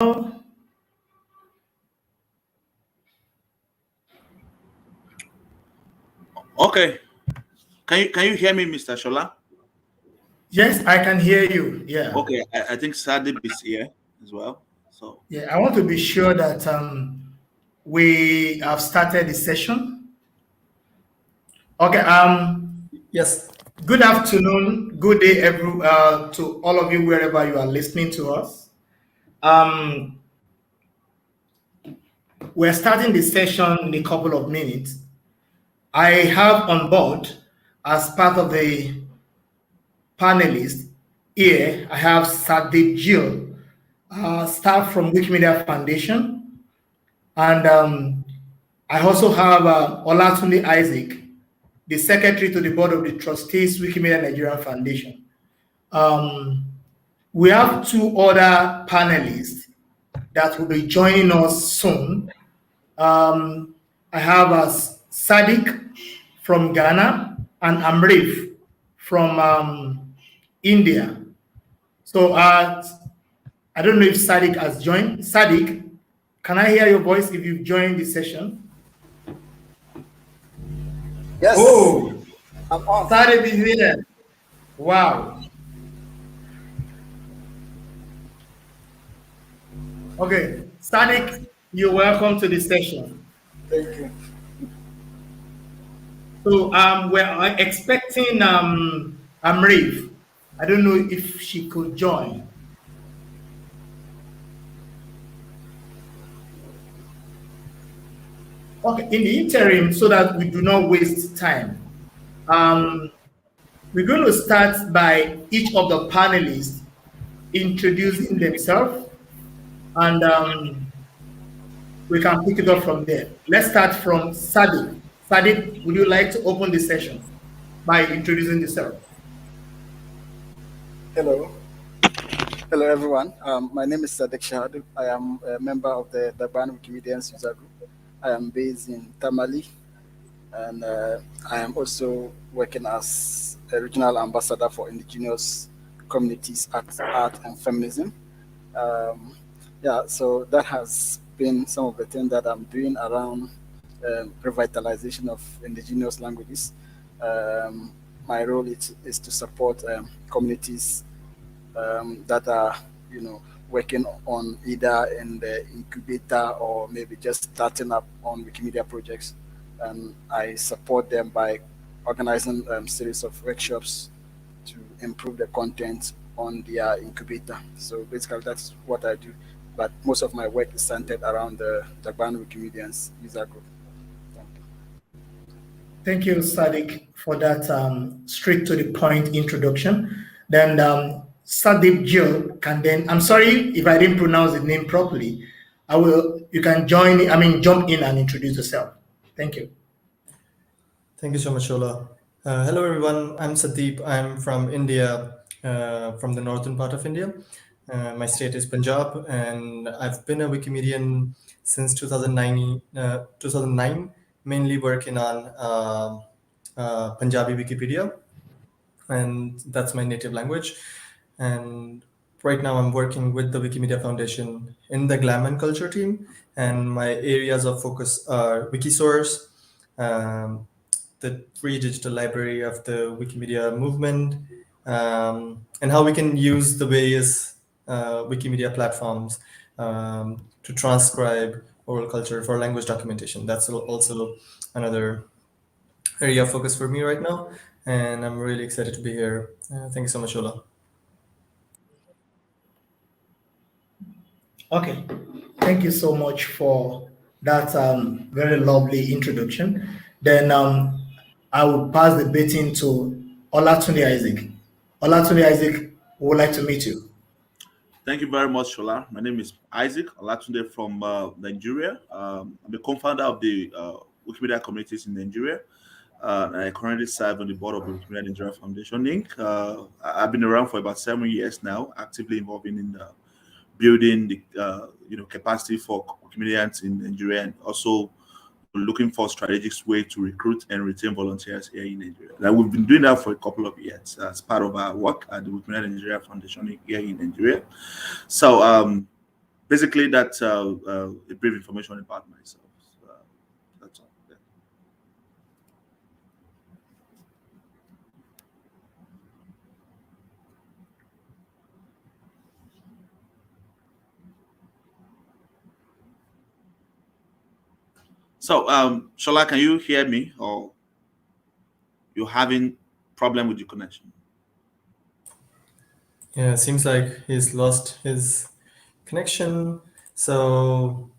Okay. Can you hear me, Mr. Shola? Yes, I can hear you. Yeah. Okay. I think Sadib is here as well. So Yeah, I want to be sure that we have started the session. Okay. Yes. Good afternoon. Good day, to all of you wherever you are listening to us. We're starting the session in a couple of minutes. I have on board, as part of the panelists here, I have Sadip Jill, staff from Wikimedia Foundation, and I also have Olatunde Isaac, the secretary to the board of the trustees, Wikimedia Nigerian Foundation. We have two other panelists that will be joining us soon. I have Sadiq from Ghana and Amrif from India. So I don't know if Sadiq has joined. Sadiq, can I hear your voice if you've joined the session? Yes. Oh, I'm on. Sadiq is here. Wow. Okay, Sadiq, you're welcome to the session. Thank you. So we're expecting Amrif. I don't know if she could join. Okay, in the interim, so that we do not waste time, we're going to start by each of the panelists introducing themselves, and we can pick it up from there. Let's start from Sadiq. Sadiq, would you like to open the session by introducing yourself? Hello. Hello, everyone. My name is Sadiq Shahadu. I am a member of the Durban Wikimedians user group. I am based in Tamale, and I am also working as a regional ambassador for Indigenous communities, art and feminism. Yeah, so that has been some of the things that I'm doing around revitalization of Indigenous languages. My role is to support communities that are, working on either in the incubator or maybe just starting up on Wikimedia projects. And I support them by organizing a series of workshops to improve the content on their incubator. So basically that's what I do. But most of my work is centered around the Durban Wikimedians user group. Thank you, Sadiq, for that straight to the point introduction. Then Sadip Jill can then, I'm sorry if I didn't pronounce the name properly. You can jump in and introduce yourself. Thank you. Thank you so much, Shola. Hello, everyone. I'm Sadeep. I'm from India, from the northern part of India. My state is Punjab, and I've been a Wikimedian since 2009, mainly working on Punjabi Wikipedia, and that's my native language. And right now I'm working with the Wikimedia Foundation in the Glam and Culture team, and my areas of focus are Wikisource, the free digital library of the Wikimedia movement, and how we can use the various Wikimedia platforms to transcribe oral culture for language documentation. That's also another area of focus for me right now, and I'm really excited to be here. Thank you so much, Ola. Okay, thank you so much for that very lovely introduction. Then I will pass the baton to Olatunde Isaac. Olatunde Isaac, would like to meet you. thank you very much, Shola. My name is Isaac Olatunde from Nigeria. I'm the co-founder of the Wikimedia communities in Nigeria. I currently serve on the board of the Wikimedia Nigeria Foundation Inc. I've been around for about 7 years now, actively involved in building the capacity for Wikimedians in Nigeria, and also looking for strategic way to recruit and retain volunteers here in Nigeria. Now, we've been doing that for a couple of years as part of our work at the Wikimedia Nigeria Foundation here in Nigeria. So basically, that's a brief information about myself. Uh, that's all. Yeah. So, Shola, can you hear me, or you're having problem with your connection? Yeah, it seems like he's lost his connection. So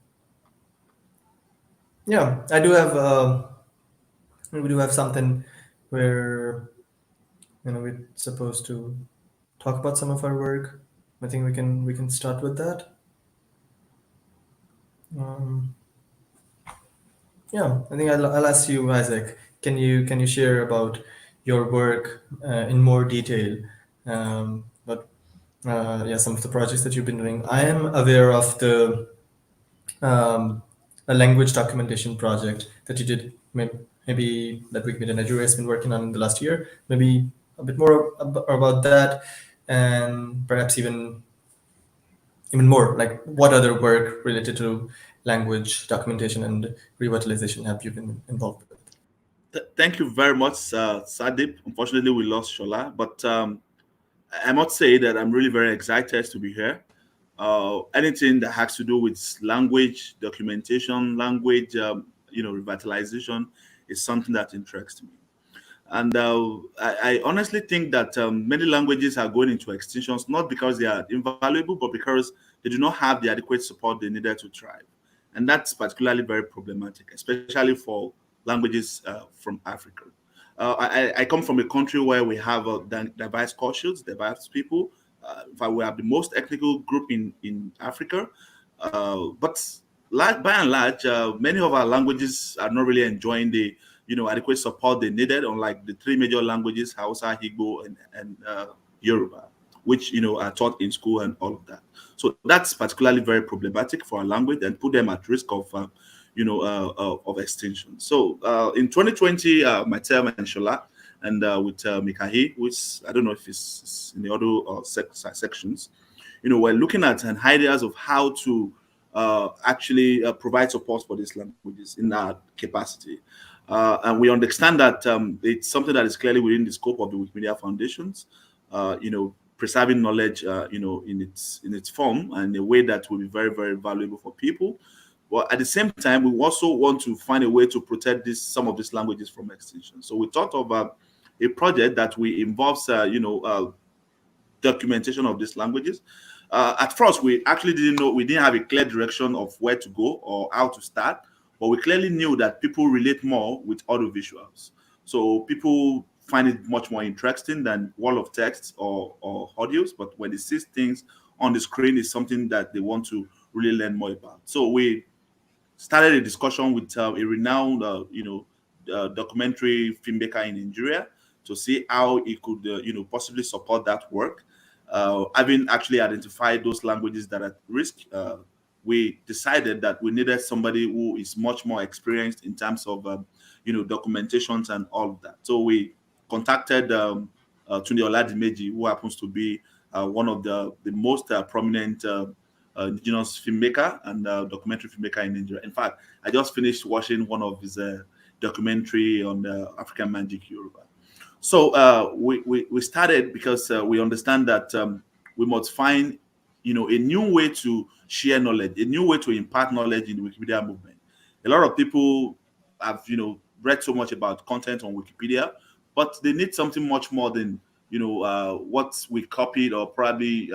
yeah, I do have we do have something where we're supposed to talk about some of our work. I think we can start with that. Um, yeah, I think I'll ask you, Isaac. Can you share about your work in more detail? But yeah, some of the projects that you've been doing. I am aware of the um, a language documentation project that you did. Maybe that Wikimedia Nigeria has been working on in the last year. Maybe a bit more about that, and perhaps even more like what other work related to language documentation and revitalization have you been involved with? Thank you very much, Sadip. Unfortunately, we lost Shola, but I must say that I'm really very excited to be here. Anything that has to do with language documentation, language, revitalization, is something that interests me. And I honestly think that many languages are going into extinctions not because they are invaluable, but because they do not have the adequate support they needed to thrive. And that's particularly very problematic, especially for languages from Africa. I come from a country where we have diverse cultures, diverse people. In fact, we have the most ethnical group in Africa. But by and large, many of our languages are not really enjoying the adequate support they needed, unlike the three major languages, Hausa, Igbo, and Yoruba, which are taught in school and all of that. So that's particularly very problematic for our language and put them at risk of of extinction. So in 2020, myself and Shola, and with Mikahi, which I don't know if it's in the other sections, we're looking at ideas of how to actually provide support for these languages in that capacity. And we understand that it's something that is clearly within the scope of the Wikimedia Foundations, preserving knowledge, in its form and in a way that will be very, very valuable for people. But at the same time, we also want to find a way to protect some of these languages from extinction. So we thought of a project that we involves, documentation of these languages. At first, we actually didn't know, we didn't have a clear direction of where to go or how to start, but we clearly knew that people relate more with audio visuals. So people find it much more interesting than wall of text or audios, but when they see things on the screen is something that they want to really learn more about. So we started a discussion with a renowned, documentary filmmaker in Nigeria to see how he could, possibly support that work. Having actually identified those languages that are at risk, we decided that we needed somebody who is much more experienced in terms of, documentations and all of that. So we contacted Tunde Oladimeji, who happens to be one of the most prominent indigenous filmmaker and documentary filmmaker in Nigeria. In fact, I just finished watching one of his documentary on African Magic Yoruba. So we started because we understand that we must find a new way to share knowledge, a new way to impart knowledge in the Wikipedia movement. A lot of people have read so much about content on Wikipedia, but they need something much more than what we copied or probably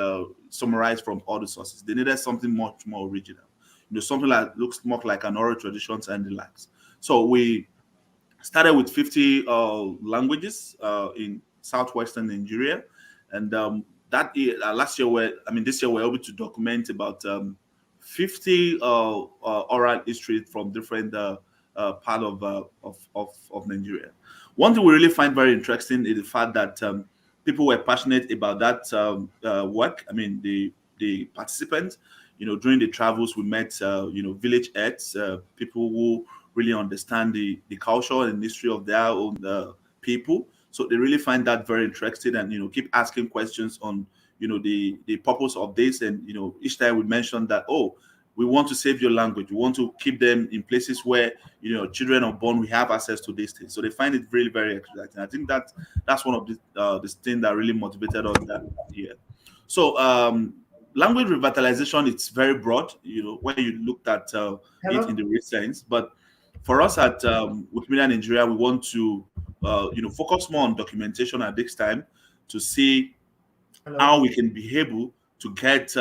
summarized from other sources. They needed something much more original, something that looks more like an oral traditions and the likes. So we started with 50 languages in southwestern Nigeria, and that year, last year, this year, we're able to document about 50 oral history from different part of Nigeria. One thing we really find very interesting is the fact that people were passionate about that work. I mean, the participants, during the travels, we met, village heads, people who really understand the culture and history of their own people. So they really find that very interesting and keep asking questions on the purpose of this. And each time we mention that, oh, we want to save your language, we want to keep them in places where children are born, we have access to these things. So they find it really very exciting. I think that's one of the things that really motivated us that year. So language revitalization, it's very broad, when you looked at it in Hello? the real sense. But for us at Wikimedia Nigeria, we want to focus more on documentation at this time, to see how Hello? we can be able to get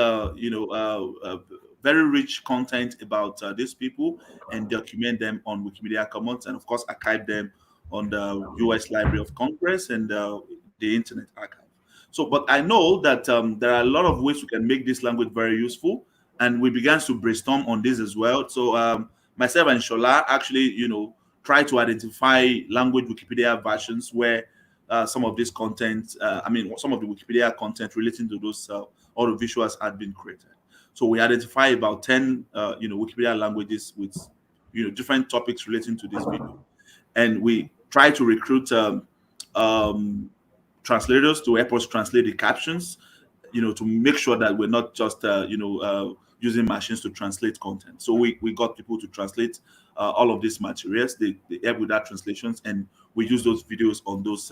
very rich content about these people and document them on Wikimedia Commons, and of course archive them on the US Library of Congress and the Internet Archive. So, but I know that there are a lot of ways we can make this language very useful, and we began to brainstorm on this as well. So, myself and Shola actually, try to identify language Wikipedia versions where some of this content, some of the Wikipedia content relating to those audio visuals had been created. So we identify about 10, Wikipedia languages with, different topics relating to this video, and we try to recruit um, translators to help us translate the captions, to make sure that we're not just, using machines to translate content. So we got people to translate all of these materials. They help with that translations, and we use those videos on those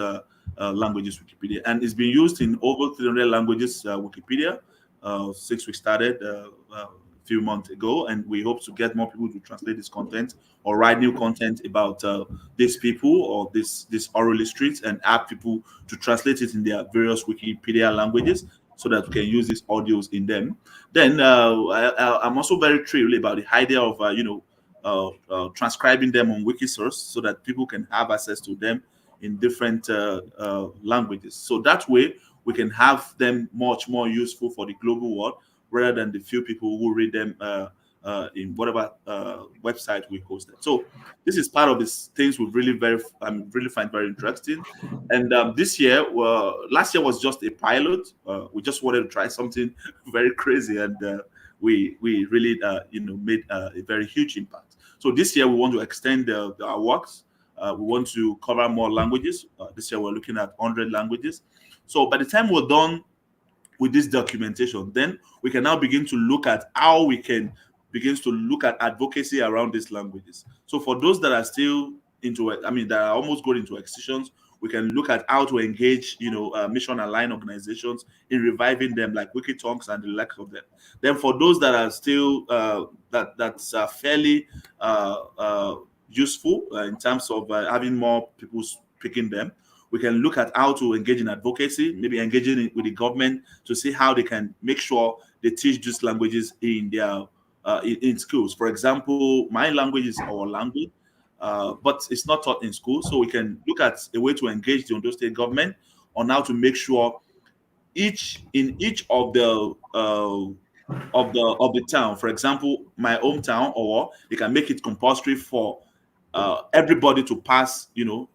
languages Wikipedia. And it's been used in over 300 languages Wikipedia since we started a few months ago, and we hope to get more people to translate this content or write new content about these people or this oral histories, and ask people to translate it in their various Wikipedia languages so that we can use these audios in them. Then I'm also very thrilled about the idea of transcribing them on Wikisource so that people can have access to them in different languages. So that way we can have them much more useful for the global world, rather than the few people who read them in whatever website we hosted. So this is part of these things we really find very interesting. And this year, last year was just a pilot. We just wanted to try something very crazy, and we really made a very huge impact. So this year we want to extend our works. We want to cover more languages. This year we're looking at 100 languages. So by the time we're done with this documentation, then we can now begin to look at how we can begin to look at advocacy around these languages. So for those that are still that are almost going into extinctions, we can look at how to engage, mission aligned organizations in reviving them, like Wikitalks and the likes of them. Then for those that are still that's fairly useful in terms of having more people speaking them, we can look at how to engage in advocacy, maybe engaging with the government to see how they can make sure they teach these languages in their in schools. For example, my language is our language, but it's not taught in school. So we can look at a way to engage the Ondo State government on how to make sure each of the town, for example, my hometown, or they can make it compulsory for everybody to pass, to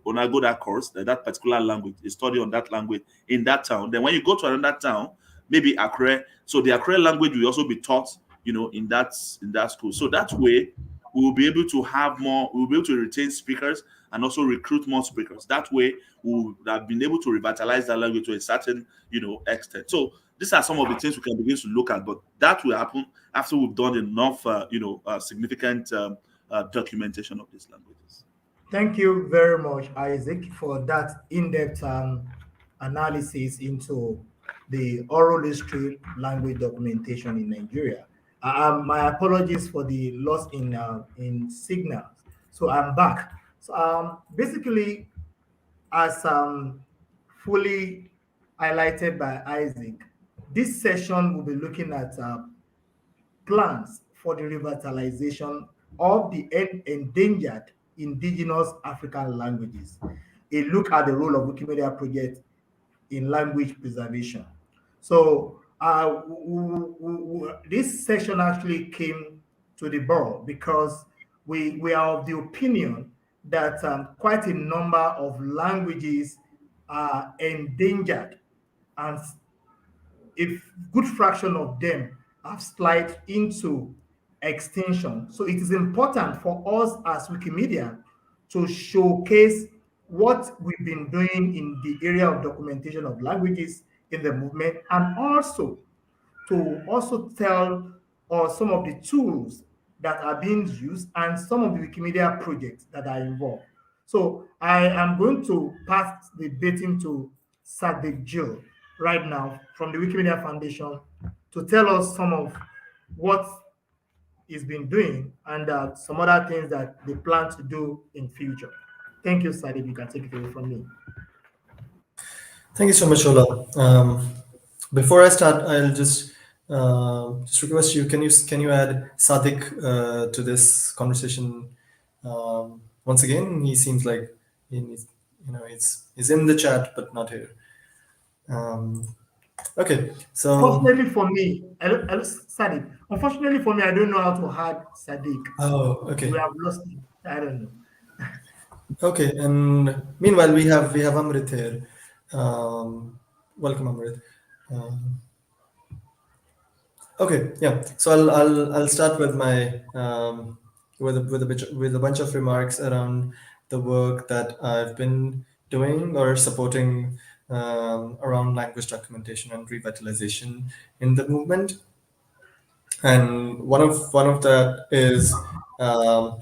undergo that course, that particular language, a study on that language in that town. Then when you go to another town, maybe Accra, so the Accra language will also be taught, in that school. So that way, we will be able to have more. We will be able to retain speakers and also recruit more speakers. That way, we will have been able to revitalize that language to a certain, extent. So these are some of the things we can begin to look at, but that will happen after we've done enough, significant documentation of these languages. Thank you very much, Isaac, for that in-depth analysis into the oral history language documentation in Nigeria. My apologies for the loss in signals. So I'm back. So basically, as fully highlighted by Isaac, this session will be looking at plans for the revitalization of the endangered indigenous African languages. A look at the role of Wikimedia project in language preservation. So this session actually came to the board because we are of the opinion that quite a number of languages are endangered, and a good fraction of them have slid into extinction. So it is important for us as Wikimedia to showcase what we've been doing in the area of documentation of languages, in the movement, and also to also tell some of the tools that are being used and some of the Wikimedia projects that are involved. So I am going to pass the baton to Sadiq Jill right now from the Wikimedia Foundation to tell us some of what he's been doing and some other things that they plan to do in future. Thank you, Sadiq. You can take it away from me. Thank you so much, Ola. Before I start, I'll just request you. Can you add Sadik to this conversation once again? He seems like he's in the chat but not here. Okay, so Unfortunately for me, Sadiq. Unfortunately for me, I don't know how to add Sadiq. So okay, we have lost him. I don't know. okay, and meanwhile we have Amrit here. Welcome, Amrit. Um, Okay, yeah. So I'll start with my with a bunch of remarks around the work that I've been doing or supporting around language documentation and revitalization in the movement. And one of that is a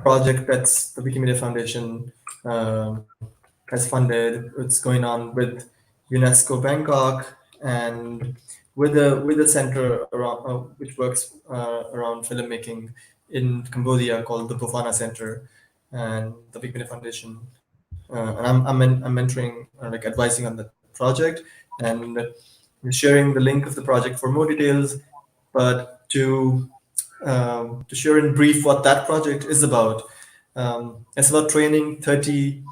project that's the Wikimedia Foundation has funded. It's going on with UNESCO Bangkok and with a center around which works around filmmaking in Cambodia called the Bufana Center and the Wikimedia Foundation. And I'm mentoring like advising on the project and sharing the link of the project for more details. But to share in brief what that project is about. It's about training 30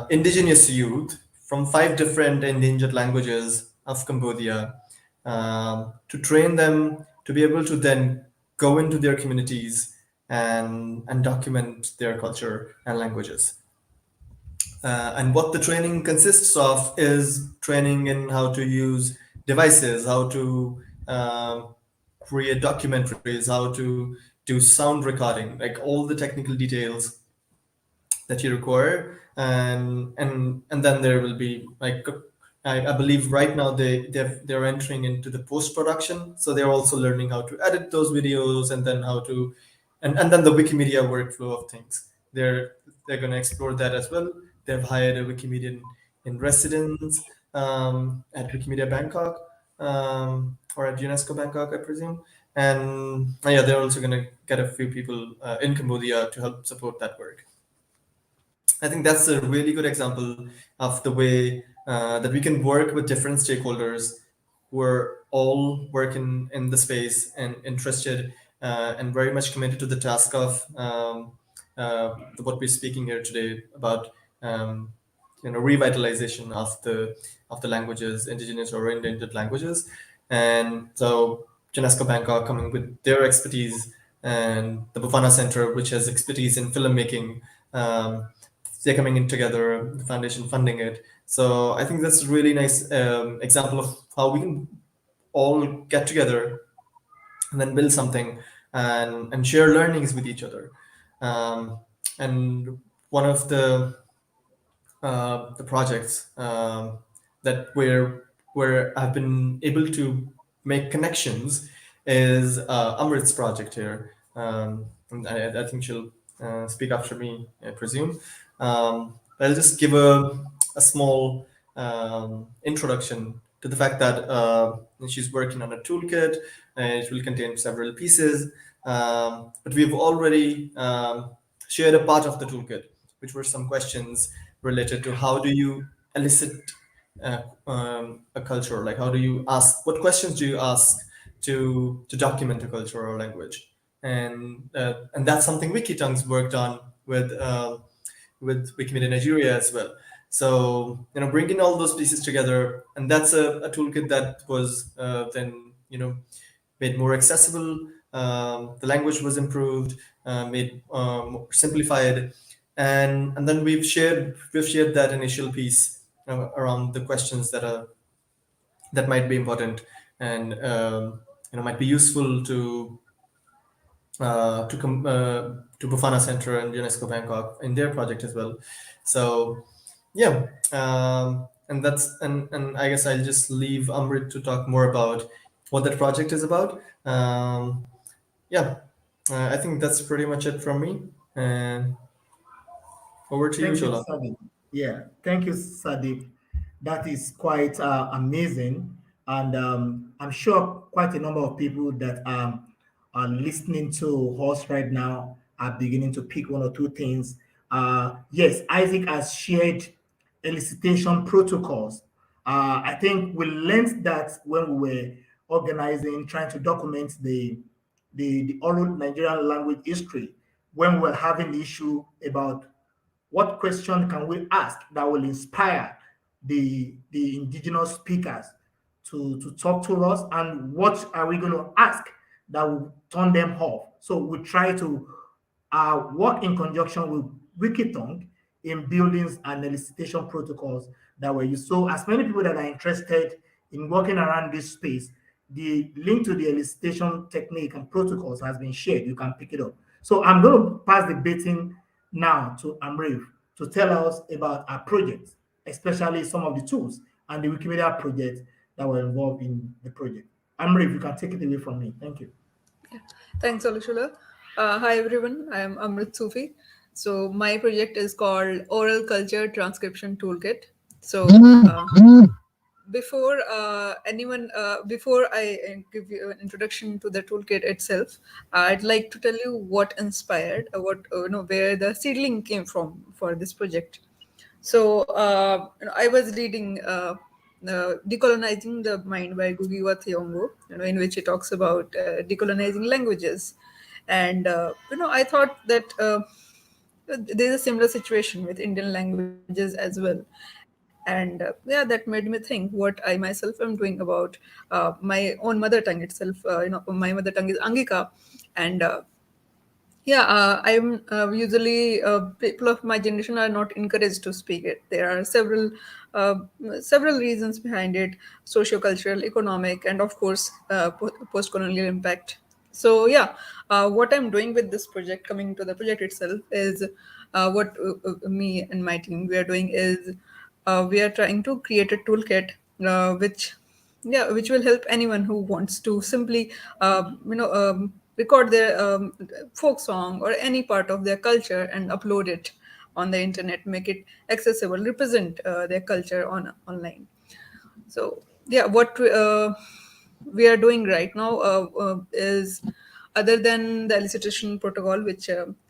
indigenous youth from 5 different endangered languages of Cambodia to train them to be able to then go into their communities and document their culture and languages. And what the training consists of is training in how to use devices, how to create documentaries, how to do sound recording, like all the technical details that you require, and then there will be like I believe right now they're entering into the post production, so they're also learning how to edit those videos and then how to and then the Wikimedia workflow of things. They're going to explore that as well. They've hired a Wikimedian in residence at Wikimedia Bangkok or at UNESCO Bangkok, I presume. And yeah, they're also going to get a few people in Cambodia to help support that work. I think that's a really good example of the way that we can work with different stakeholders who are all working in the space and interested and very much committed to the task of what we're speaking here today about revitalization of the languages, indigenous or endangered languages. And so UNESCO Bangkok coming with their expertise and the Bufana Center, which has expertise in filmmaking. They're coming in together, the foundation funding it. So I think that's a really nice example of how we can all get together and then build something and share learnings with each other. And one of the projects that where I've been able to make connections is Amrit's project here. And I think she'll speak after me, I presume. I'll just give a small introduction to the fact that she's working on a toolkit and it will contain several pieces. But we've already shared a part of the toolkit, which were some questions related to how do you elicit a culture, like how do you ask, what questions do you ask to document a culture or language, and that's something Wikitongues worked on with Wikimedia Nigeria as well. So bringing all those pieces together, and that's a toolkit that was then made more accessible. The language was improved, made more simplified, and then we've shared that initial piece around the questions that might be important and might be useful to Bufana Center and UNESCO Bangkok in their project as well. So yeah, and I guess I'll just leave Amrit to talk more about what that project is about. Yeah, I think that's pretty much it from me. And over to you, Thank you, Shola. Sadiq. Yeah, thank you, Sadiq. That is quite amazing. And I'm sure quite a number of people that are listening to us right now are beginning to pick one or two things. Yes, Isaac has shared elicitation protocols. I think we learned that when we were organizing, trying to document the oral Nigerian language history, when we were having the issue about what question can we ask that will inspire the indigenous speakers to talk to us, and what are we going to ask that will turn them off? So we try to work in conjunction with Wikitongue in buildings and elicitation protocols that were used. So as many people that are interested in working around this space, the link to the elicitation technique and protocols has been shared. You can pick it up. So I'm going to pass the baton now to Amriv to tell us about our projects, especially some of the tools and the Wikimedia projects that were involved in the project. Amriv, you can take it away from me. Thank you. Thanks, Olushula. Hi, everyone. I am Amrit Sufi. So, my project is called Oral Culture Transcription Toolkit. So, before I give you an introduction to the toolkit itself, I'd like to tell you what inspired, where the seedling came from for this project. So I was reading Decolonizing the Mind by Gugiwa Thiong'o, in which he talks about decolonizing languages. And, I thought that there's a similar situation with Indian languages as well. And yeah, that made me think what I myself am doing about my own mother tongue itself. My mother tongue is Angika. And yeah, I'm usually people of my generation are not encouraged to speak it. There are uh, several reasons behind it: socio-cultural, economic, and of course, post-colonial impact. So yeah, what I'm doing with this project, coming to the project itself, is what me and my team we are doing is we are trying to create a toolkit which will help anyone who wants to simply record their folk song or any part of their culture and upload it on the internet, make it accessible, represent their culture on online. So yeah, what we are doing right now is, other than the elicitation protocol, which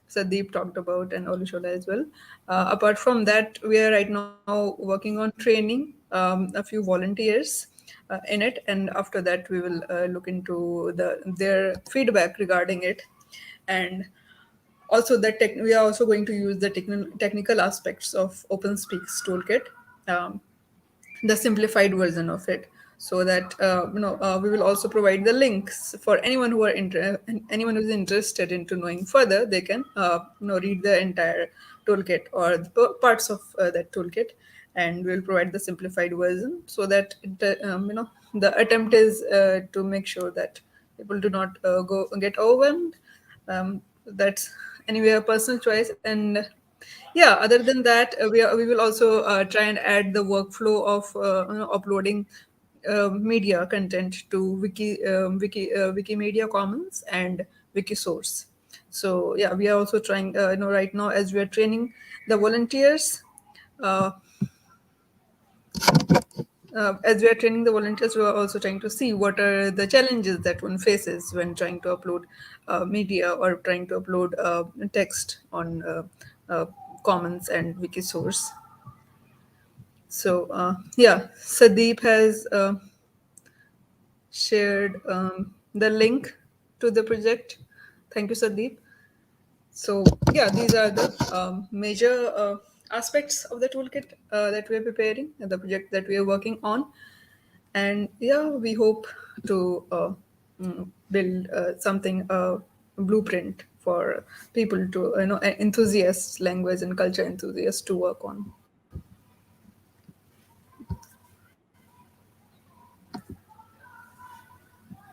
Sandeep talked about and Olushola as well. Apart from that, we are right now working on training a few volunteers in it, and after that, we will look into their feedback regarding it, and also we are also going to use the technical aspects of OpenSpeak's toolkit. Um, the simplified version of it, so that we will also provide the links for anyone who's interested into knowing further. They can read the entire toolkit or the parts of that toolkit, and we'll provide the simplified version, so that the attempt is to make sure that people do not go get overwhelmed. That's anyway a personal choice. And yeah, other than that, we will also try and add the workflow of uploading media content to Wikimedia Commons and Wikisource. So yeah, we are also trying right now, as we are training the volunteers, uh, we are also trying to see what are the challenges that one faces when trying to upload media or trying to upload text on uh, Commons and Wikisource. So yeah, Sadeep has shared the link to the project. Thank you, Sadeep. So yeah, these are the major aspects of the toolkit that we are preparing and the project that we are working on. And yeah, we hope to build something blueprint for people to enthusiasts, language and culture enthusiasts to work on.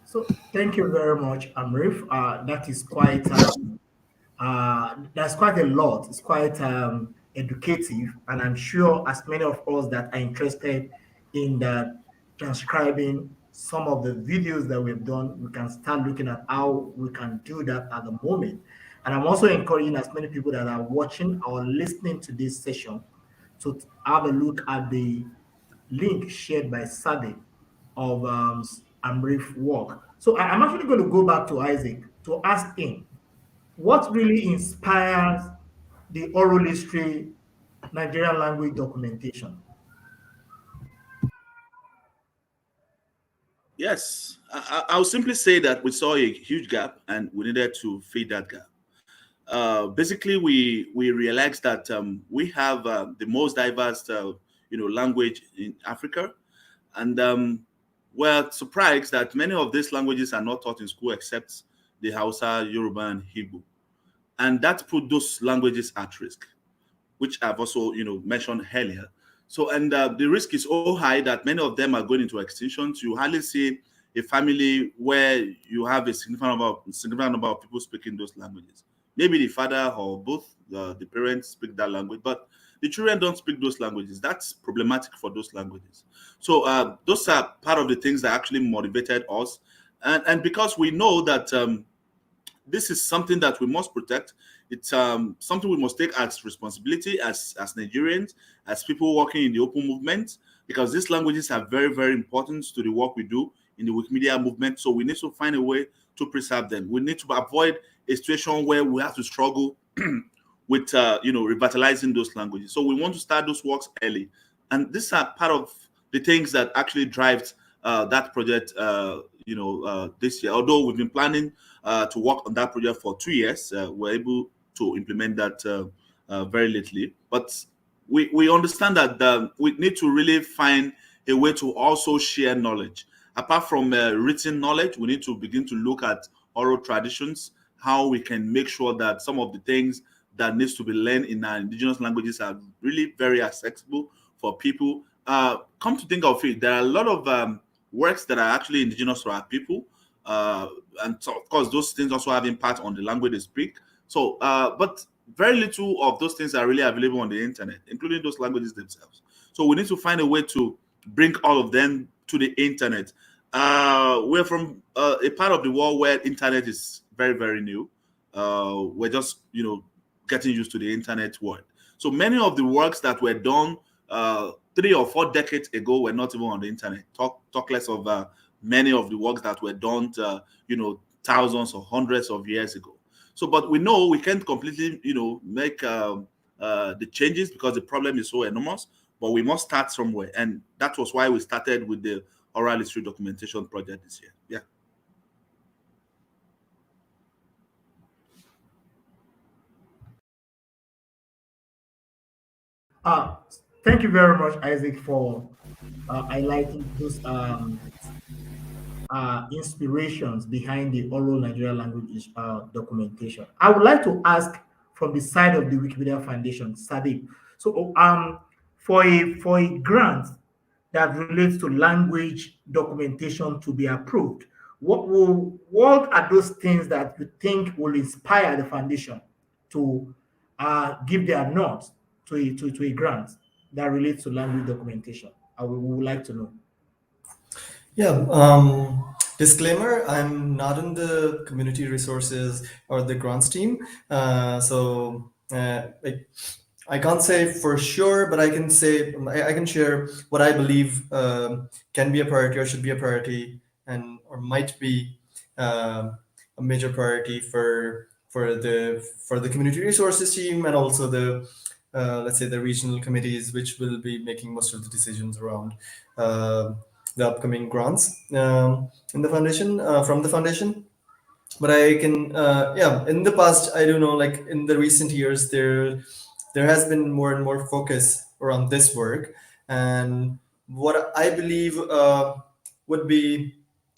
So thank you very much, Amrif. That's quite a lot. It's quite educative, and I'm sure as many of us that are interested in the transcribing some of the videos that we've done, we can start looking at how we can do that at the moment. And I'm also encouraging as many people that are watching or listening to this session to have a look at the link shared by Sade of Amrif work. So I'm actually going to go back to Isaac to ask him what really inspires the oral history Nigerian language documentation. Yes, I'll simply say that we saw a huge gap and we needed to feed that gap. Basically, we realized that we have the most diverse, language in Africa, and we're surprised that many of these languages are not taught in school except the Hausa, Yoruba, and Hebrew, and that put those languages at risk, which I've also mentioned earlier. So, and the risk is so high that many of them are going into extinctions. You hardly see a family where you have a significant number of people speaking those languages. Maybe the father or both the parents speak that language, but the children don't speak those languages. That's problematic for those languages. So those are part of the things that actually motivated us, and because we know that. This is something that we must protect. It's something we must take as responsibility as Nigerians, as people working in the open movement, because these languages are very, very important to the work we do in the Wikimedia movement. So we need to find a way to preserve them. We need to avoid a situation where we have to struggle with revitalizing those languages. So we want to start those works early, and these are part of the things that actually drives that project. This year, although we've been planning to work on that project for 2 years, we're able to implement that very lately. But we understand that we need to really find a way to also share knowledge. Apart from written knowledge, we need to begin to look at oral traditions, how we can make sure that some of the things that needs to be learned in our indigenous languages are really very accessible for people. Come to think of it, there are a lot of works that are actually indigenous to our people. And so, of course, those things also have impact on the language they speak. So, but very little of those things are really available on the internet, including those languages themselves. So we need to find a way to bring all of them to the internet. We're from a part of the world where internet is very, very new. We're just, getting used to the internet world. So many of the works that were done 3 or 4 decades ago were not even on the internet. Talk less of many of the works that were done, thousands or hundreds of years ago. So, but we know we can't completely, make the changes because the problem is so enormous. But we must start somewhere, and that was why we started with the oral history documentation project this year. Yeah. Uh, Thank you very much, Isaac, for highlighting those inspirations behind the oral Nigerian language documentation. I would like to ask from the side of the Wikimedia Foundation, Sadiq. So, for a grant that relates to language documentation to be approved, what are those things that you think will inspire the foundation to give their nod to a grant that relates to language documentation? We would like to know. Yeah. Disclaimer: I'm not in the community resources or the grants team, like I can't say for sure, but I can say I can share what I believe can be a priority or should be a priority, and or might be a major priority for the community resources team, and also the let's say the regional committees, which will be making most of the decisions around the upcoming grants in the foundation from the foundation. But I can yeah, in the past, I do know, like in the recent years, there has been more and more focus around this work. And what I believe would be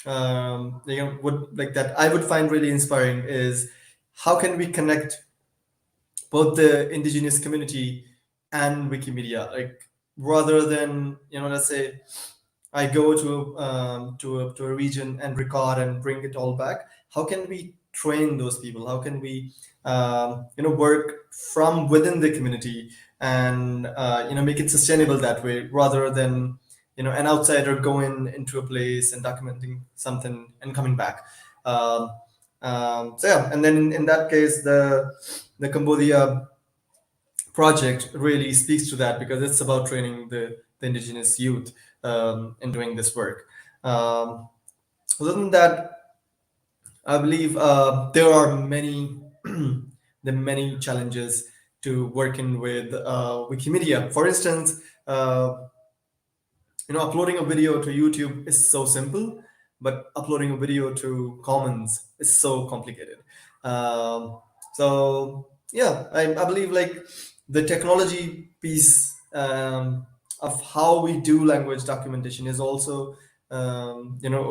would like that I would find really inspiring is how can we connect both the indigenous community and Wikimedia, like rather than, let's say I go to a region and record and bring it all back. How can we train those people? How can we work from within the community and make it sustainable that way, rather than an outsider going into a place and documenting something and coming back. Um, so yeah, and then in that case, the Cambodia project really speaks to that, because it's about training the indigenous youth in doing this work. Um, Other than that, I believe there are many challenges to working with Wikimedia. For instance, uploading a video to YouTube is so simple, but uploading a video to Commons is so complicated. Um, so yeah, I believe like the technology piece of how we do language documentation is also a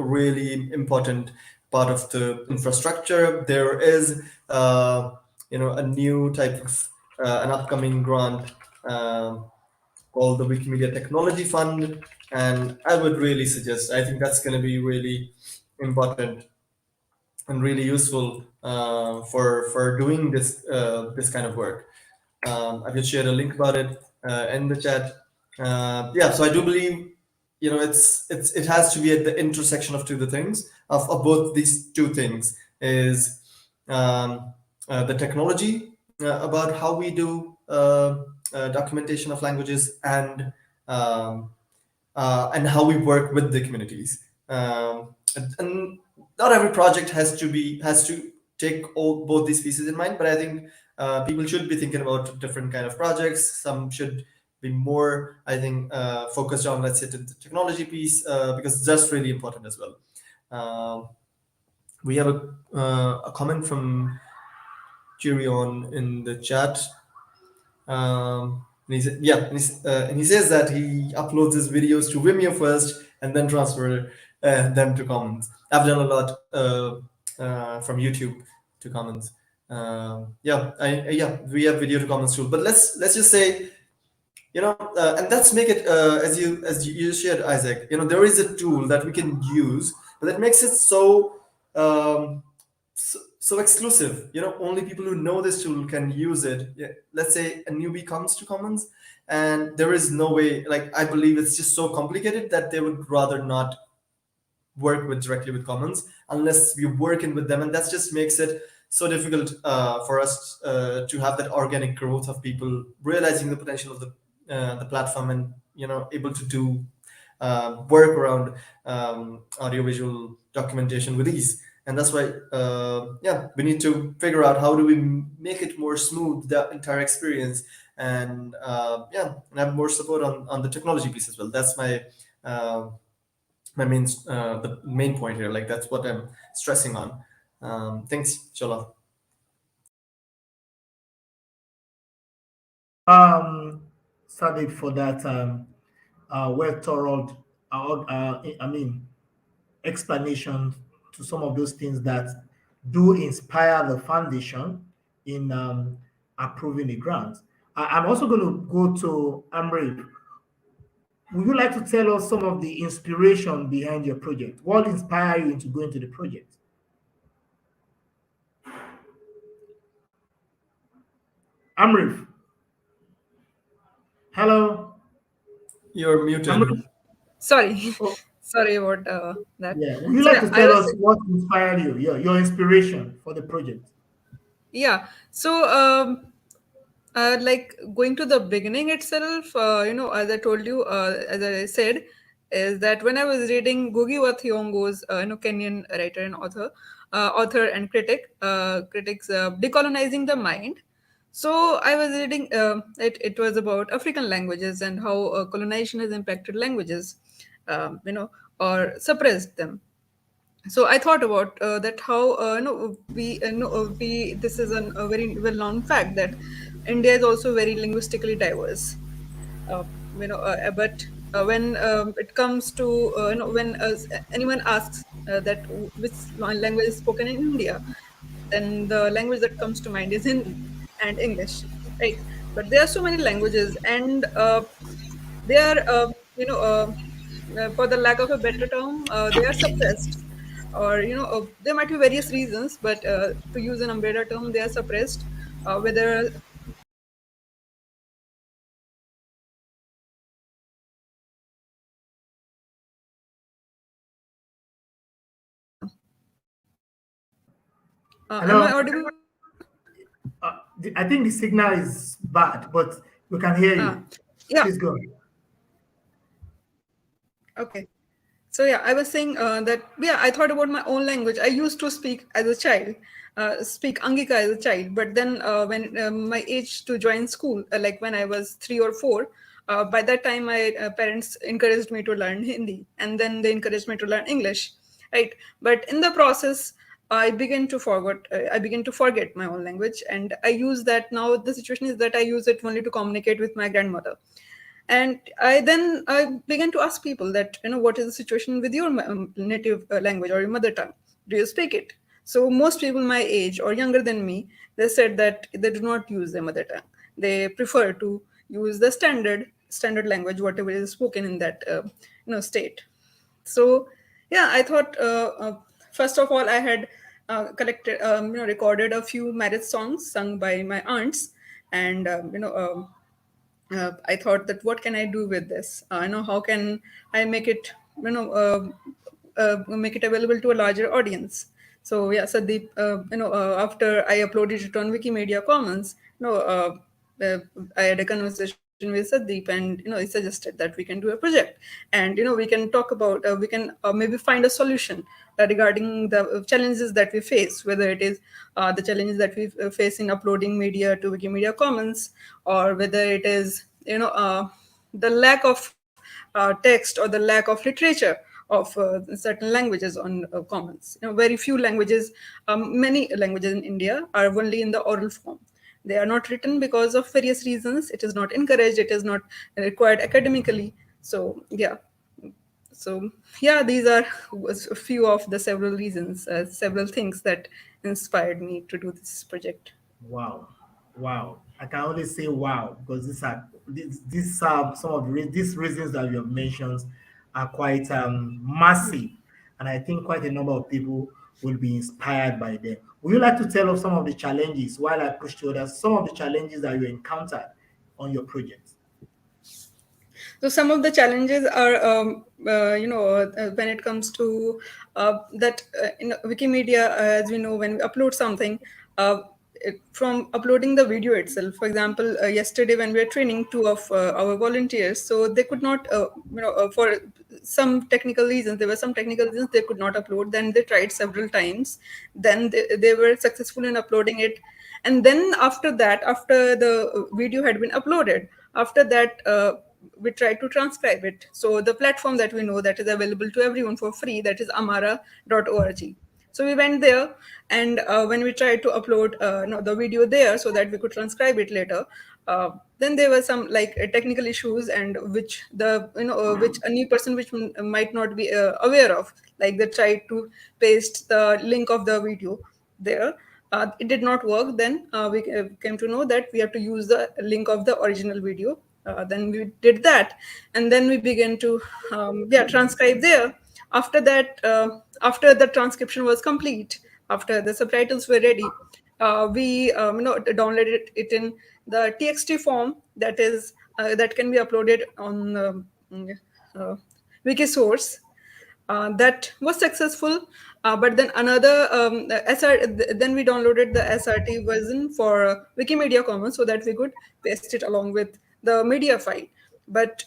really important part of the infrastructure. There is a new type of an upcoming grant. Called the Wikimedia Technology Fund, and I would really suggest. I think that's going to be really important and really useful for doing this kind of work. I've just shared a link about it in the chat. Yeah, so I do believe it has to be at the intersection of the things of both these two things is the technology about how we do documentation of languages, and how we work with the communities. And not every project has to take both these pieces in mind, but I think people should be thinking about different kind of projects. Some should be more, I think, focused on, let's say, the technology piece, because that's really important as well. We have a comment from Chirion in the chat. And he said, yeah, and he says that he uploads his videos to Vimeo first and then transfer them to Commons. I've done a lot from YouTube to Commons. Yeah, we have video to Commons too. But let's just say, and let's make it as you shared, Isaac. There is a tool that we can use, but that makes it so exclusive. Only people who know this tool can use it. Yeah, let's say a newbie comes to Commons, and there is no way. Like, I believe it's just so complicated that they would rather not work directly with Commons unless we're working with them, and that just makes it so difficult for us to have that organic growth of people realizing the potential of the platform, and able to do work around audiovisual documentation with ease. And that's why we need to figure out how do we make it more smooth, the entire experience, and and have more support on the technology piece as well. That's the main point here. Like, that's what I'm stressing on. Thanks, Chola. Sadiq, for that well thorough, explanation to some of those things that do inspire the foundation in approving the grant. I'm also going to go to Amri. Would you like to tell us some of the inspiration behind your project? What inspired you into going to the project? Amrif. Hello. You're muted. Amrif. Sorry. Oh, Sorry about that. yeah. Would you So like yeah, to I tell was us what inspired you, your inspiration for the project? yeah. So like going to the beginning itself, as I told you, as I said, is that when I was reading Ngugi wa Thiong'o's, Kenyan writer and author and critics, Decolonizing the Mind. So I was reading it. It was about African languages and how colonization has impacted languages, or suppressed them. So I thought about that how we this is a very well known fact that India is also very linguistically diverse. uh, but when it comes to when anyone asks that which language is spoken in India, then the language that comes to mind is Hindi and English, right? But there are so many languages, and they are for the lack of a better term, they are suppressed, or there might be various reasons, but to use an umbrella term, they are suppressed, whether Am Hello. I audible? I think the signal is bad, but we can hear you. Yeah. Please go. Okay. So yeah, I was saying that yeah, I thought about my own language. I used to speak as a child, speak Angika as a child, but then when my age to join school, like when I was 3 or 4, by that time my parents encouraged me to learn Hindi, and then they encouraged me to learn English, right? But in the process, I began to forget. I began to forget my own language, and I use that now. The situation is that I use it only to communicate with my grandmother. And I began to ask people that, what is the situation with your native language or your mother tongue? Do you speak it? So most people my age or younger than me, they said that they do not use their mother tongue. They prefer to use the standard language, whatever is spoken in that state. So yeah, I thought first of all I had collected recorded a few marriage songs sung by my aunts. And I thought that what can I do with this? How can I make it, make it available to a larger audience? So yeah, Sandeep, after I uploaded it on Wikimedia Commons, uh, I had a conversation with Sandeep, and he suggested that we can do a project, and we can talk about, we can maybe find a solution regarding the challenges that we face, whether it is the challenges that we face in uploading media to Wikimedia Commons, or whether it is the lack of text or the lack of literature of certain languages on Commons. Very few languages, many languages in India are only in the oral form. They are not written because of various reasons. It is not encouraged. It is not required academically. So yeah. So yeah, these are a few of the several reasons, several things that inspired me to do this project. Wow, wow! I can only say wow because these some of these reasons that you have mentioned are quite massive, and I think quite a number of people will be inspired by them. Would you like to tell us some of the challenges while I push to others? Some of the challenges that you encountered on your project. So some of the challenges are, when it comes to that in Wikimedia, as we know, when we upload something, from uploading the video itself. For example, yesterday when we were training two of our volunteers, so they could not, for some technical reasons, there were some technical reasons they could not upload. Then they tried several times. Then they were successful in uploading it. And then after that, after the video had been uploaded, after that, we tried to transcribe it. So the platform that we know that is available to everyone for free, that is amara.org. So we went there, and when we tried to upload the video there so that we could transcribe it later, then there were some like technical issues, and which the which a new person which might not be aware of, like they tried to paste the link of the video there. It did not work. Then we came to know that we have to use the link of the original video. Then we did that, and then we began to transcribe there. After that, after the transcription was complete, after the subtitles were ready, we downloaded it in the txt form that is that can be uploaded on uh, Wikisource. That was successful, but then another then we downloaded the SRT version for Wikimedia Commons so that we could paste it along with the media file. But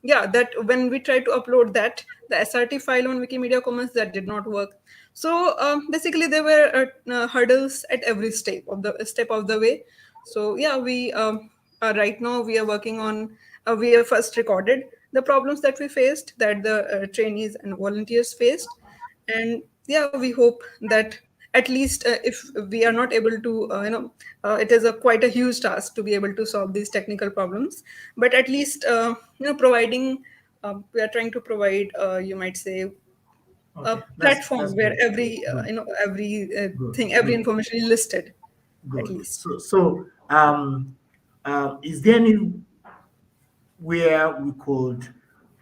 yeah, that when we tried to upload that, the SRT file on Wikimedia Commons, that did not work. So basically there were hurdles at every step of the way. So yeah, we right now we are working on, we have first recorded the problems that we faced, that the trainees and volunteers faced. And yeah, we hope that at least if we are not able to it is a quite a huge task to be able to solve these technical problems, but at least providing, we are trying to provide, you might say, a Okay, that's platform where good. every Good, every good, thing, every good, information is listed, at good. least. Is there any where we could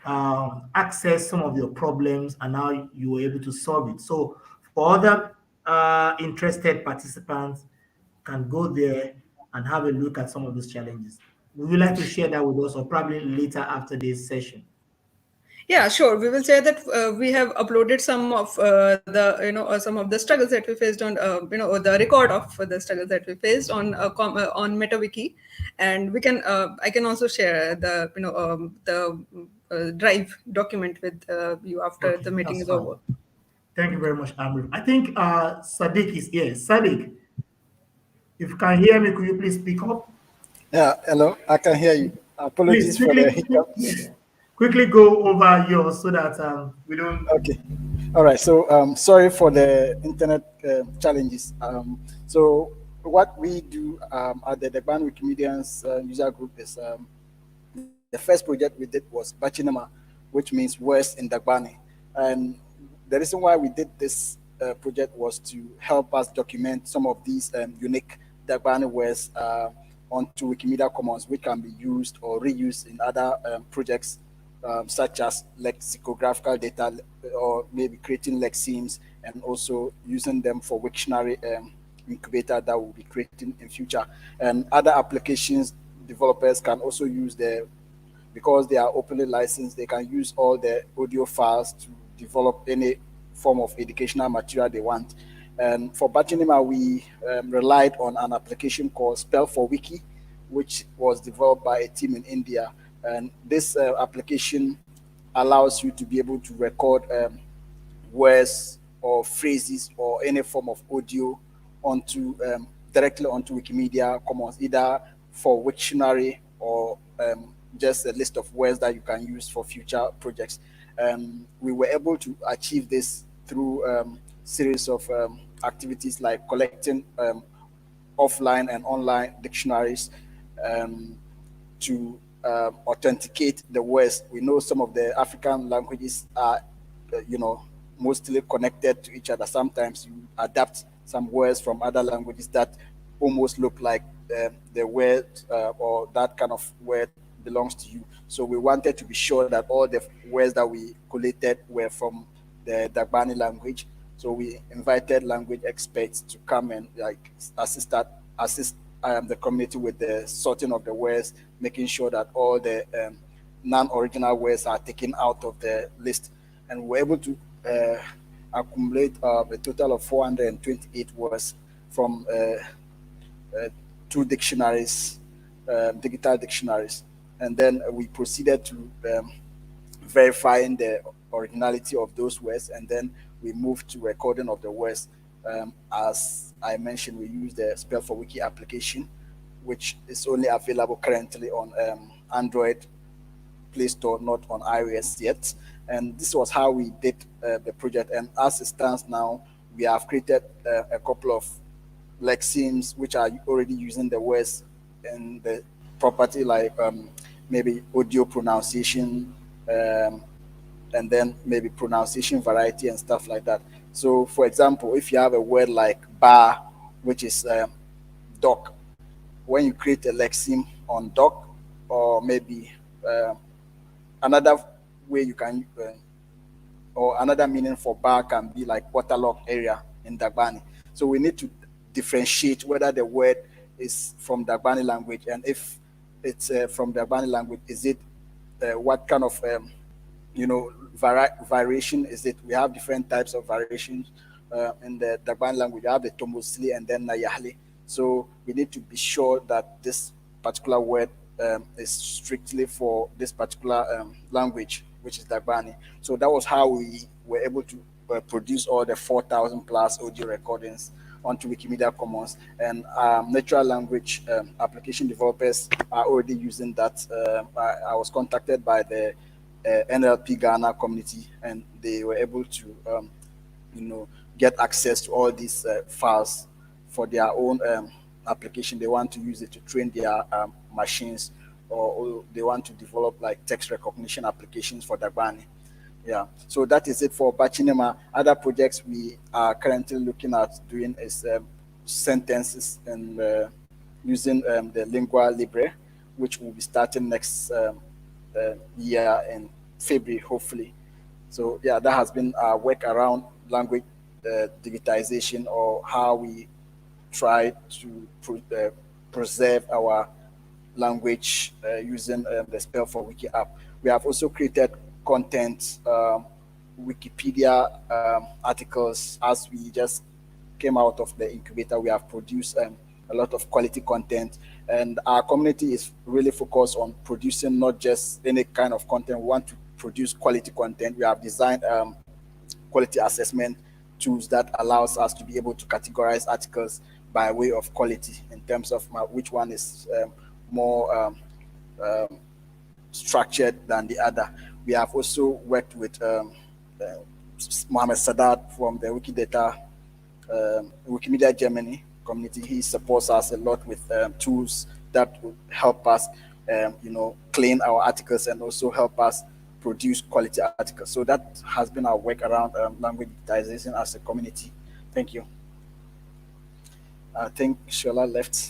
access some of your problems and how you were able to solve it? So for other interested participants can go there and have a look at some of those challenges. Would you like to share that with us, or probably later after this session? Yeah, sure. We will say that we have uploaded some of some of the struggles that we faced on the record of the struggles that we faced on MetaWiki, and we can I can also share the Drive document with you after Okay, the meeting that's is fine. over. Thank you very much, Amir. I think Sadiq is here. Sadiq, if you can hear me, could you please speak up? Yeah, hello, I can hear you. Please Apologies for quickly, the hiccup. quickly go over yours so that we don't. Okay. All right. So sorry for the internet challenges. So what we do at the Dagban Wikimedians user group is the first project we did was Bachinama, which means words in Dagbani. And the reason why we did this project was to help us document some of these unique Dagbani words onto Wikimedia Commons, which can be used or reused in other projects such as lexicographical data or maybe creating lexemes and also using them for Wiktionary incubator that we'll be creating in future. And other applications developers can also use because they are openly licensed, they can use all the audio files to develop any form of educational material they want. And for Bachinima, we relied on an application called Spell for Wiki, which was developed by a team in India. And this application allows you to be able to record words or phrases or any form of audio onto directly onto Wikimedia Commons, either for Wiktionary or just a list of words that you can use for future projects. We were able to achieve this through series of activities like collecting offline and online dictionaries to authenticate the words. We know some of the African languages are, mostly connected to each other. Sometimes you adapt some words from other languages that almost look like the word or that kind of word belongs to you. So we wanted to be sure that all the words that we collated were from the Dagbani language. So we invited language experts to come and assist the community with the sorting of the words, making sure that all the non-original words are taken out of the list. And we're able to accumulate a total of 428 words from 2 dictionaries, digital dictionaries. And then we proceeded to verifying the originality of those words, and then we moved to recording of the words. As I mentioned, we use the Spell for Wiki application, which is only available currently on Android Play Store, not on iOS yet. And this was how we did the project. And as it stands now, we have created a couple of lexemes which are already using the words in the property, like maybe audio pronunciation, and then maybe pronunciation variety and stuff like that. So, for example, if you have a word like bar, which is dock, when you create a lexeme on dock, or maybe another way you can, or another meaning for bar can be like waterlogged area in Dagbani. So we need to differentiate whether the word is from Dagbani language, and if it's from Dagbani language, is it what kind of variation is it? We have different types of variations in the Dagbani language. You have the Tomosili and then Nayahli. So we need to be sure that this particular word is strictly for this particular language, which is Dagbani. So that was how we were able to produce all the 4,000 plus audio recordings onto Wikimedia Commons. And natural language application developers are already using that. I was contacted by the NLP Ghana community, and they were able to get access to all these files for their own application. They want to use it to train their machines, or they want to develop like text recognition applications for Dagbani. Yeah, so that is it for Bachinima. Other projects we are currently looking at doing is sentences and using the Lingua Libre, which will be starting next year in February, hopefully. So yeah, that has been our work around language digitization, or how we try to preserve our language using the Spell for Wiki app. We have also created content, Wikipedia articles. As we just came out of the incubator, we have produced a lot of quality content, and our community is really focused on producing not just any kind of content. We want to produce quality content. We have designed quality assessment tools that allows us to be able to categorize articles by way of quality in terms of which one is more um, structured than the other. We have also worked with Mohammed Sadat from the Wikidata, Wikimedia Germany community. He supports us a lot with tools that will help us, clean our articles and also help us produce quality articles. So that has been our work around language digitization as a community. Thank you. I think Shola left,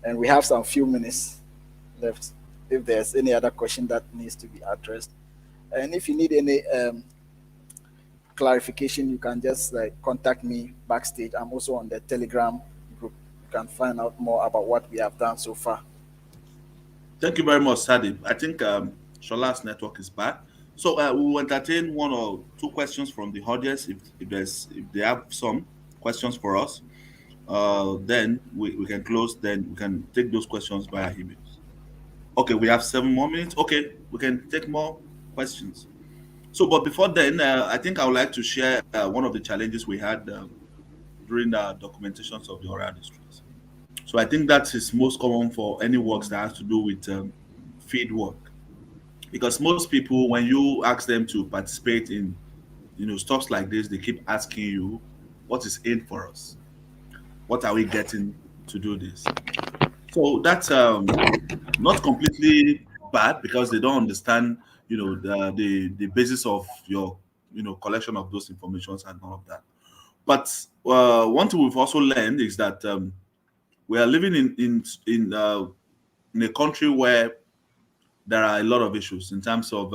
and we have some few minutes left. If there's any other question that needs to be addressed, and if you need any clarification, you can just contact me backstage. I'm also on the Telegram group. You can find out more about what we have done so far. Thank you very much, Sadib. I think Shola's network is back. So we will entertain one or two questions from the audience if they have some questions for us. Then we can close. Then we can take those questions via emails. Okay, we have 7 more minutes. Okay, we can take more questions. So, but before then, I think I would like to share one of the challenges we had during the documentations of the oral histories. So, I think that is most common for any works that has to do with field work, because most people, when you ask them to participate in, stuff like this, they keep asking you, "What is in for us? What are we getting to do this?" So that's not completely bad because they don't understand, the basis of your, collection of those informations and all of that. But one thing we've also learned is that we are living in a country where there are a lot of issues in terms of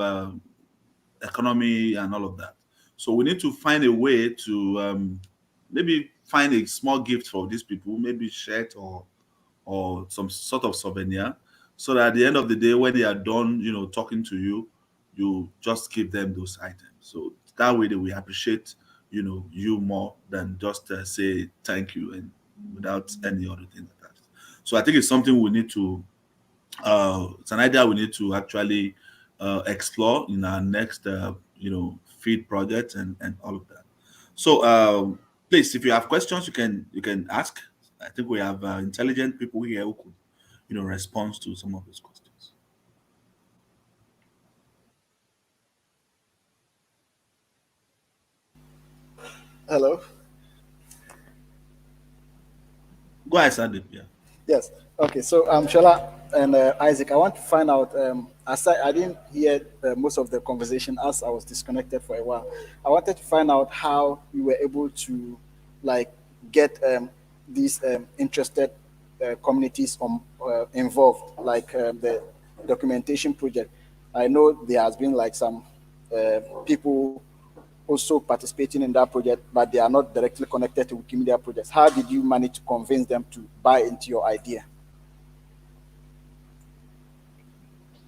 economy and all of that. So we need to find a way to maybe find a small gift for these people, maybe shirt or some sort of souvenir, so that at the end of the day, when they are done, talking to you, you just give them those items. So that way, they will appreciate, you more than just say thank you and without any other thing like that. So I think it's something we need to. It's an idea we need to actually explore in our next, feed project and all of that. So please, if you have questions, you can ask. I think we have intelligent people here who could, respond to some of those questions. Hello. Go ahead, Sadip. Yeah. Yes. Okay. So, Shola and Isaac, I want to find out. Aside, I didn't hear most of the conversation as I was disconnected for a while. I wanted to find out how you were able to, like, get these interested communities involved, like the documentation project. I know there has been like some people also participating in that project, but they are not directly connected to Wikimedia projects. How did you manage to convince them to buy into your idea?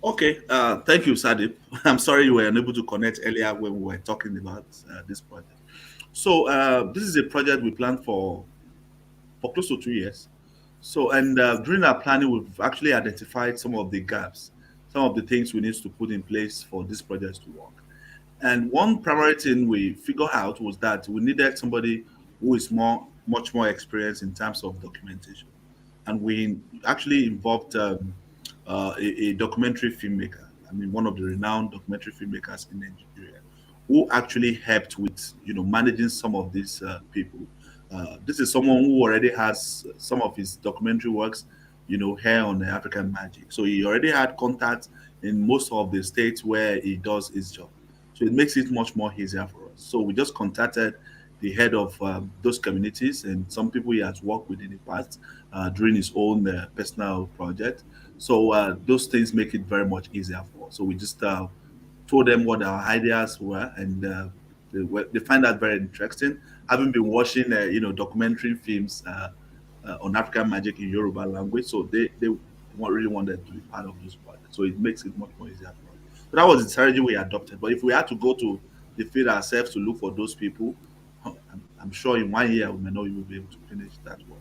Okay. Thank you, Sadip. I'm sorry you were unable to connect earlier when we were talking about this project. So this is a project we planned for close to 2 years. So, and during our planning, we've actually identified some of the gaps, some of the things we need to put in place for this project to work. And one primary thing we figured out was that we needed somebody who is much more experienced in terms of documentation. And we actually involved a documentary filmmaker. I mean, one of the renowned documentary filmmakers in Nigeria, who actually helped with, managing some of these people. This is someone who already has some of his documentary works, here on the African Magic. So he already had contacts in most of the states where he does his job. So it makes it much more easier for us. So we just contacted the head of those communities and some people he has worked with in the past during his own personal project. So those things make it very much easier for us. So we just told them what our ideas were, and they find that very interesting. Having been watching, documentary films on African magic in Yoruba language, so they really wanted to be part of this project. So it makes it much more easier for us. So that was the strategy we adopted. But if we had to go to the field ourselves to look for those people, I'm sure in 1 year we may not even be able to finish that work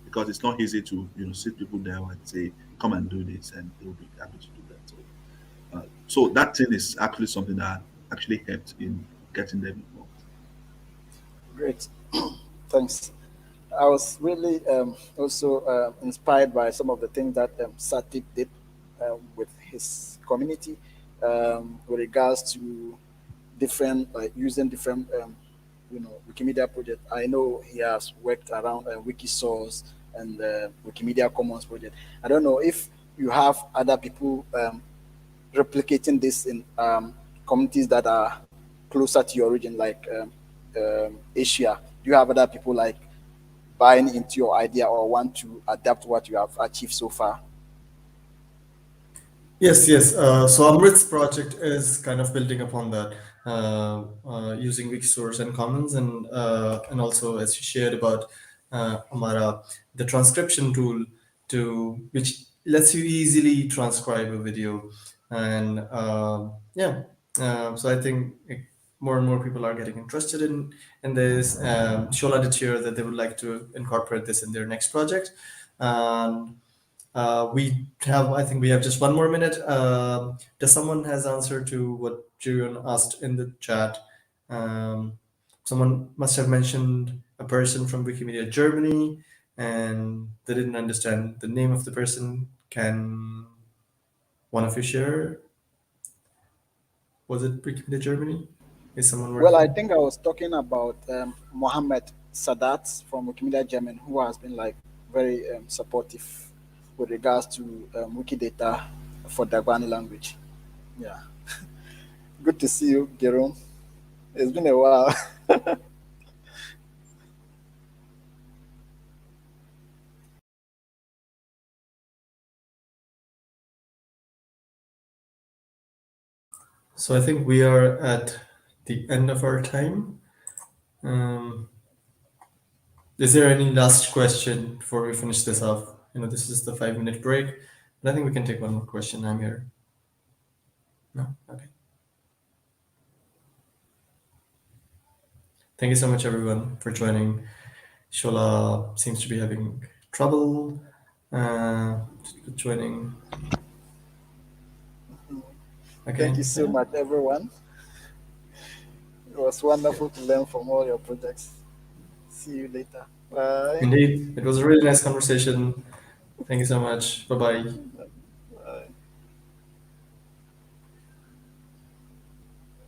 because it's not easy to sit people there and say, "Come and do this," and they will be happy to do that. So that thing is actually something that actually helped in getting them involved. Great. Thanks. I was really also inspired by some of the things that Satip did with his community with regards to different using different Wikimedia project. I know he has worked around Wikisource and Wikimedia Commons project. I don't know if you have other people replicating this in communities that are closer to your region, like Asia. Do you have other people like buying into your idea or want to adapt what you have achieved so far? Yes, yes. So Amrit's project is kind of building upon that, using Wikisource and Commons, and also as you shared about Amara, the transcription tool which lets you easily transcribe a video, and yeah. So I think more and more people are getting interested in this. Shola did share that they would like to incorporate this in their next project, and I think we have just 1 more minute. Does someone has answer to what Julian asked in the chat? Someone must have mentioned a person from Wikimedia Germany, and they didn't understand the name of the person. Can one of you share? Was it Wikimedia Germany? Is someone Well, I working? think I was talking about Mohammed Sadat from Wikimedia German, who has been like very supportive with regards to Wikidata for Dagbani language. Yeah. Good to see you, Jerome. It's been a while. So I think we are at the end of our time. Is there any last question before we finish this off? This is the 5 minute break, but I think we can take one more question. I'm here. No? Okay. Thank you so much, everyone, for joining. Shola seems to be having trouble joining. Okay. Thank you so much, everyone. It was wonderful to learn from all your projects. See you later. Bye. Indeed, it was a really nice conversation. Thank you so much. Bye bye.